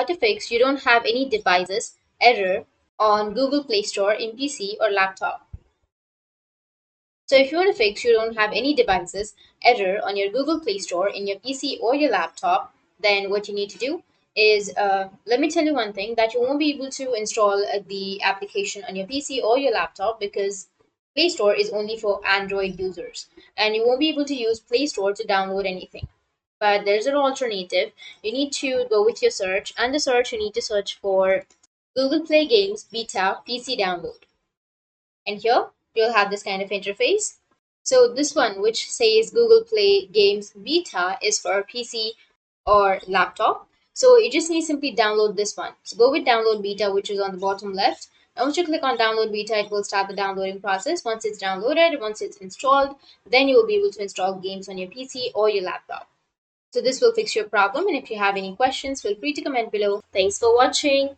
to fix you don't have any devices error on Google Play Store in PC or laptop. So if you want to fix you don't have any devices error on your Google Play Store in your PC or your laptop, then what you need to do is let me tell you one thing, that you won't be able to install the application on your PC or your laptop because Play Store is only for Android users, and you won't be able to use Play Store to download anything. But there's an alternative. You need to go with your search, and the search you need to search for Google Play Games Beta PC download. And here you'll have this kind of interface. So this one, which says Google Play Games Beta, is for PC or laptop. So you just need to simply download this one. So go with download beta, which is on the bottom left. And once you click on download beta, it will start the downloading process. Once it's downloaded, once it's installed, then you will be able to install games on your PC or your laptop. So this will fix your problem. And if you have any questions, feel free to comment below. Thanks for watching.